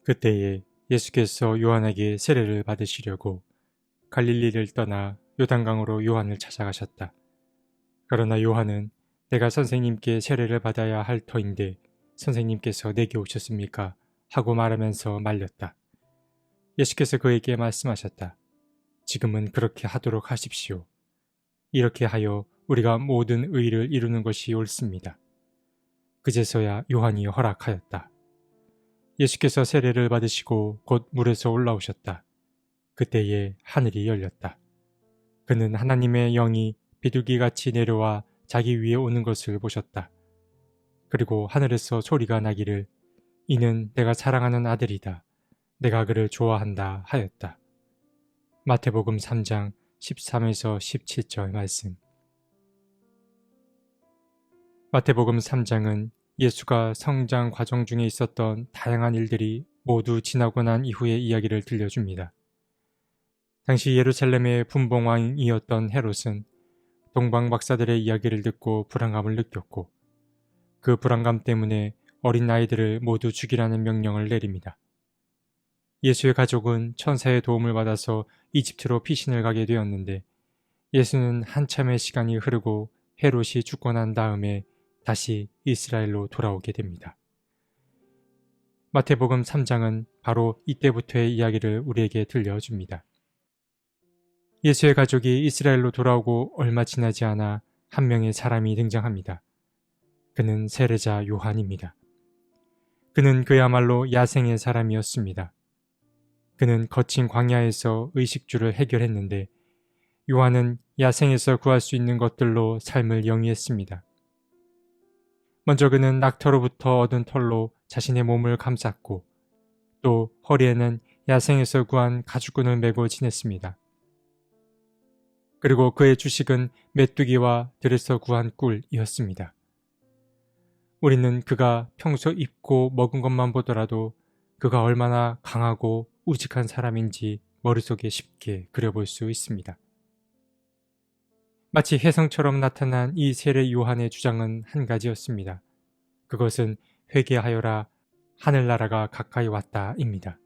그때에 예수께서 요한에게 세례를 받으시려고 갈릴리를 떠나 요단강으로 요한을 찾아가셨다. 그러나 요한은 내가 선생님께 세례를 받아야 할 터인데 선생님께서 내게 오셨습니까? 하고 말하면서 말렸다. 예수께서 그에게 말씀하셨다. 지금은 그렇게 하도록 하십시오. 이렇게 하여 우리가 모든 의를 이루는 것이 옳습니다. 그제서야 요한이 허락하였다. 예수께서 세례를 받으시고 곧 물에서 올라오셨다. 그때에 하늘이 열렸다. 그는 하나님의 영이 비둘기같이 내려와 자기 위에 오는 것을 보셨다. 그리고 하늘에서 소리가 나기를 이는 내가 사랑하는 아들이다. 내가 그를 좋아한다 하였다. 마태복음 3장 13에서 17절 말씀. 마태복음 3장은 예수가 성장 과정 중에 있었던 다양한 일들이 모두 지나고 난 이후의 이야기를 들려줍니다. 당시 예루살렘의 분봉왕이었던 헤롯은 동방 박사들의 이야기를 듣고 불안감을 느꼈고 그 불안감 때문에 어린 아이들을 모두 죽이라는 명령을 내립니다. 예수의 가족은 천사의 도움을 받아서 이집트로 피신을 가게 되었는데 예수는 한참의 시간이 흐르고 헤롯이 죽고 난 다음에 다시 이스라엘로 돌아오게 됩니다. 마태복음 3장은 바로 이때부터의 이야기를 우리에게 들려줍니다. 예수의 가족이 이스라엘로 돌아오고 얼마 지나지 않아 한 명의 사람이 등장합니다. 그는 세례자 요한입니다. 그는 그야말로 야생의 사람이었습니다. 그는 거친 광야에서 의식주를 해결했는데 요한은 야생에서 구할 수 있는 것들로 삶을 영위했습니다. 먼저 그는 낙터로부터 얻은 털로 자신의 몸을 감쌌고 또 허리에는 야생에서 구한 가죽끈을 메고 지냈습니다. 그리고 그의 주식은 메뚜기와 들에서 구한 꿀이었습니다. 우리는 그가 평소 입고 먹은 것만 보더라도 그가 얼마나 강하고 우직한 사람인지 머릿속에 쉽게 그려볼 수 있습니다. 마치 혜성처럼 나타난 이 세례 요한의 주장은 한 가지였습니다. 그것은 회개하여라, 하늘나라가 가까이 왔다입니다.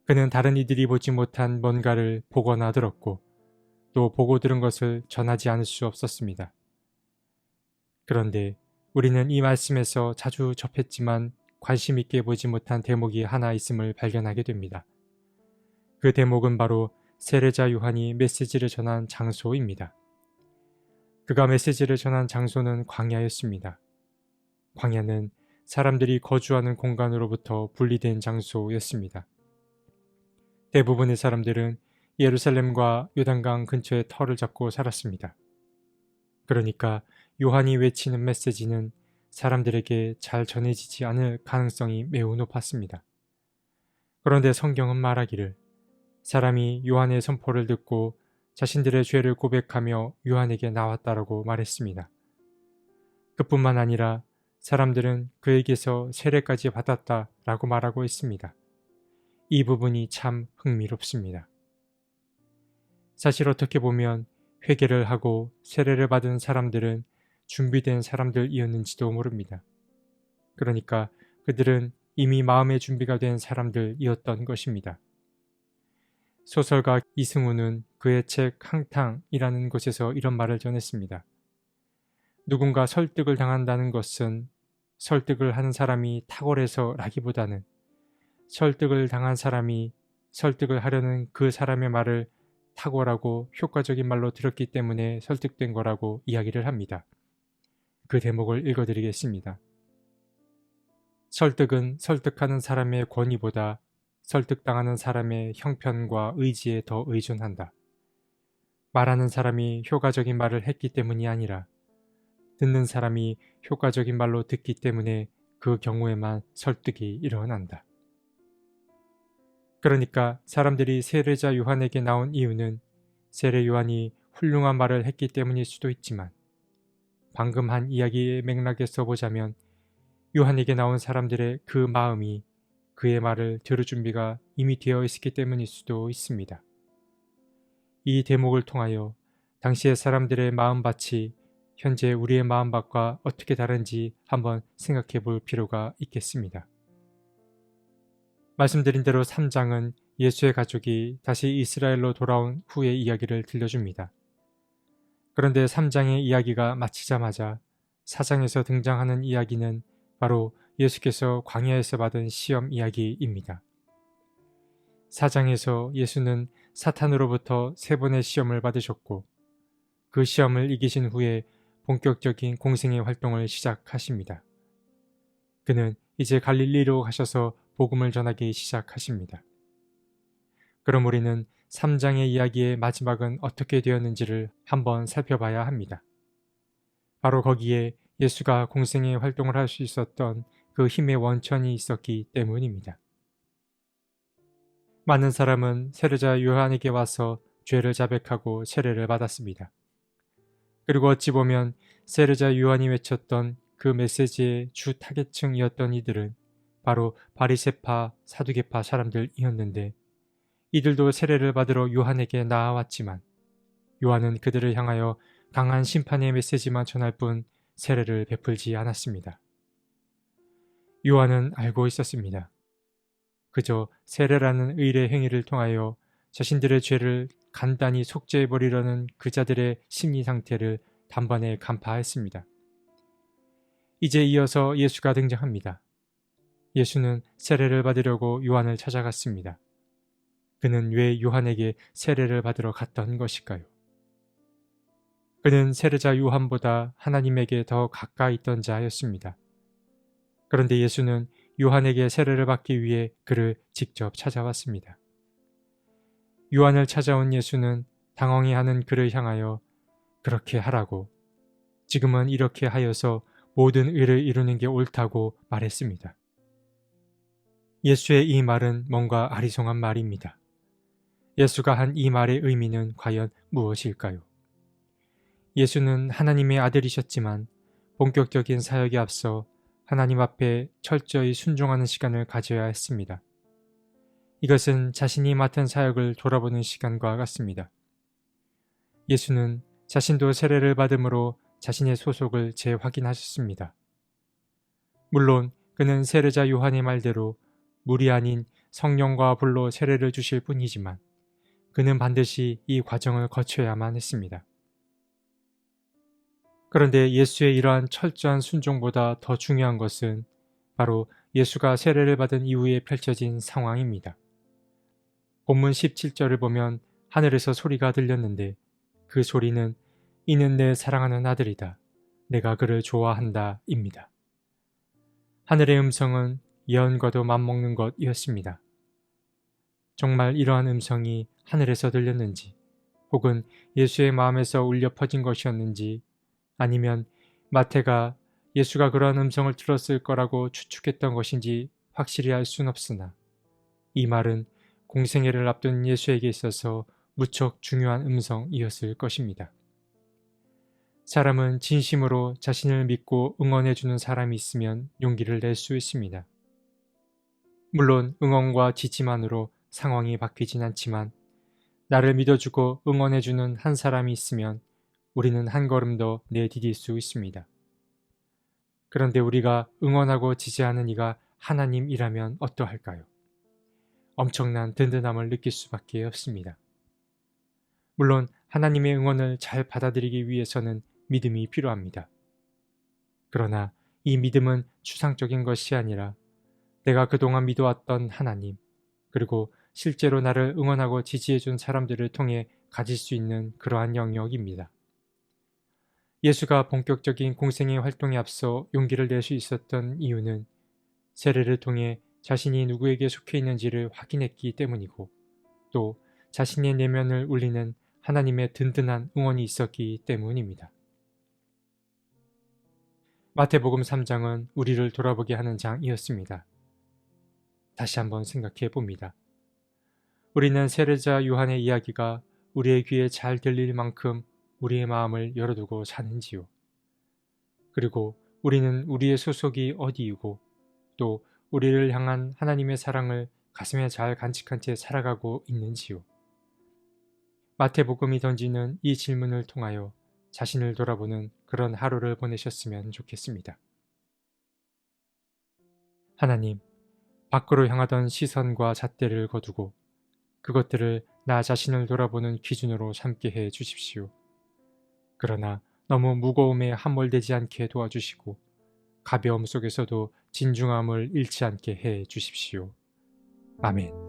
그는 다른 이들이 보지 못한 뭔가를 보거나 들었고 또 보고 들은 것을 전하지 않을 수 없었습니다. 그런데 우리는 이 말씀에서 자주 접했지만 관심 있게 보지 못한 대목이 하나 있음을 발견하게 됩니다. 그 대목은 바로 세례자 요한이 메시지를 전한 장소입니다. 그가 메시지를 전한 장소는 광야였습니다. 광야는 사람들이 거주하는 공간으로부터 분리된 장소였습니다. 대부분의 사람들은 예루살렘과 요단강 근처의 터를 잡고 살았습니다. 그러니까 요한이 외치는 메시지는 사람들에게 잘 전해지지 않을 가능성이 매우 높았습니다. 그런데 성경은 말하기를 사람이 요한의 선포를 듣고 자신들의 죄를 고백하며 요한에게 나왔다라고 말했습니다. 그뿐만 아니라 사람들은 그에게서 세례까지 받았다라고 말하고 있습니다. 이 부분이 참 흥미롭습니다. 사실 어떻게 보면 회개를 하고 세례를 받은 사람들은 준비된 사람들이었는지도 모릅니다. 그러니까 그들은 이미 마음의 준비가 된 사람들이었던 것입니다. 소설가 이승우는 그의 책 항탕이라는 곳에서 이런 말을 전했습니다. 누군가 설득을 당한다는 것은 설득을 하는 사람이 탁월해서라기보다는 설득을 당한 사람이 설득을 하려는 그 사람의 말을 탁월하고 효과적인 말로 들었기 때문에 설득된 거라고 이야기를 합니다. 그 대목을 읽어드리겠습니다. 설득은 설득하는 사람의 권위보다 설득당하는 사람의 형편과 의지에 더 의존한다. 말하는 사람이 효과적인 말을 했기 때문이 아니라 듣는 사람이 효과적인 말로 듣기 때문에 그 경우에만 설득이 일어난다. 그러니까 사람들이 세례자 요한에게 나온 이유는 세례 요한이 훌륭한 말을 했기 때문일 수도 있지만 방금 한 이야기의 맥락에서 보자면 요한에게 나온 사람들의 그 마음이 그의 말을 들을 준비가 이미 되어 있었기 때문일 수도 있습니다. 이 대목을 통하여 당시의 사람들의 마음밭이 현재 우리의 마음밭과 어떻게 다른지 한번 생각해 볼 필요가 있겠습니다. 말씀드린 대로 3장은 예수의 가족이 다시 이스라엘로 돌아온 후의 이야기를 들려줍니다. 그런데 3장의 이야기가 마치자마자 4장에서 등장하는 이야기는 바로 예수께서 광야에서 받은 시험 이야기입니다. 4장에서 예수는 사탄으로부터 3번의 시험을 받으셨고 그 시험을 이기신 후에 본격적인 공생의 활동을 시작하십니다. 그는 이제 갈릴리로 가셔서 복음을 전하기 시작하십니다. 그럼 우리는 3장의 이야기의 마지막은 어떻게 되었는지를 한번 살펴봐야 합니다. 바로 거기에 예수가 공생의 활동을 할 수 있었던 그 힘의 원천이 있었기 때문입니다. 많은 사람은 세례자 요한에게 와서 죄를 자백하고 세례를 받았습니다. 그리고 어찌 보면 세례자 요한이 외쳤던 그 메시지의 주 타겟층이었던 이들은 바로 바리새파, 사두개파 사람들이었는데 이들도 세례를 받으러 요한에게 나아왔지만 요한은 그들을 향하여 강한 심판의 메시지만 전할 뿐 세례를 베풀지 않았습니다. 요한은 알고 있었습니다. 그저 세례라는 의례 행위를 통하여 자신들의 죄를 간단히 속죄해버리려는 그자들의 심리 상태를 단번에 간파했습니다. 이제 이어서 예수가 등장합니다. 예수는 세례를 받으려고 요한을 찾아갔습니다. 그는 왜 요한에게 세례를 받으러 갔던 것일까요? 그는 세례자 요한보다 하나님에게 더 가까이 있던 자였습니다. 그런데 예수는 요한에게 세례를 받기 위해 그를 직접 찾아왔습니다. 요한을 찾아온 예수는 당황해하는 그를 향하여 그렇게 하라고, 지금은 이렇게 하여서 모든 의를 이루는 게 옳다고 말했습니다. 예수의 이 말은 뭔가 아리송한 말입니다. 예수가 한 이 말의 의미는 과연 무엇일까요? 예수는 하나님의 아들이셨지만 본격적인 사역에 앞서 하나님 앞에 철저히 순종하는 시간을 가져야 했습니다. 이것은 자신이 맡은 사역을 돌아보는 시간과 같습니다. 예수는 자신도 세례를 받음으로 자신의 소속을 재확인하셨습니다. 물론 그는 세례자 요한의 말대로 물이 아닌 성령과 불로 세례를 주실 뿐이지만 그는 반드시 이 과정을 거쳐야만 했습니다. 그런데 예수의 이러한 철저한 순종보다 더 중요한 것은 바로 예수가 세례를 받은 이후에 펼쳐진 상황입니다. 본문 17절을 보면 하늘에서 소리가 들렸는데 그 소리는 이는 내 사랑하는 아들이다. 내가 그를 좋아한다 입니다. 하늘의 음성은 예언과도 맞먹는 것이었습니다. 정말 이러한 음성이 하늘에서 들렸는지 혹은 예수의 마음에서 울려 퍼진 것이었는지 아니면 마태가 예수가 그러한 음성을 들었을 거라고 추측했던 것인지 확실히 알 수는 없으나 이 말은 공생애를 앞둔 예수에게 있어서 무척 중요한 음성이었을 것입니다. 사람은 진심으로 자신을 믿고 응원해주는 사람이 있으면 용기를 낼 수 있습니다. 물론 응원과 지지만으로 상황이 바뀌진 않지만 나를 믿어주고 응원해주는 한 사람이 있으면 우리는 한 걸음 더 내디딜 수 있습니다. 그런데 우리가 응원하고 지지하는 이가 하나님이라면 어떠할까요? 엄청난 든든함을 느낄 수밖에 없습니다. 물론 하나님의 응원을 잘 받아들이기 위해서는 믿음이 필요합니다. 그러나 이 믿음은 추상적인 것이 아니라 내가 그동안 믿어왔던 하나님, 그리고 실제로 나를 응원하고 지지해준 사람들을 통해 가질 수 있는 그러한 영역입니다. 예수가 본격적인 공생의 활동에 앞서 용기를 낼 수 있었던 이유는 세례를 통해 자신이 누구에게 속해 있는지를 확인했기 때문이고 또 자신의 내면을 울리는 하나님의 든든한 응원이 있었기 때문입니다. 마태복음 3장은 우리를 돌아보게 하는 장이었습니다. 다시 한번 생각해 봅니다. 우리는 세례자 요한의 이야기가 우리의 귀에 잘 들릴 만큼 우리의 마음을 열어두고 사는지요? 그리고 우리는 우리의 소속이 어디이고 또 우리를 향한 하나님의 사랑을 가슴에 잘 간직한 채 살아가고 있는지요? 마태복음이 던지는 이 질문을 통하여 자신을 돌아보는 그런 하루를 보내셨으면 좋겠습니다. 하나님, 밖으로 향하던 시선과 잣대를 거두고 그것들을 나 자신을 돌아보는 기준으로 삼게 해 주십시오. 그러나 너무 무거움에 함몰되지 않게 도와주시고 가벼움 속에서도 진중함을 잃지 않게 해 주십시오. 아멘.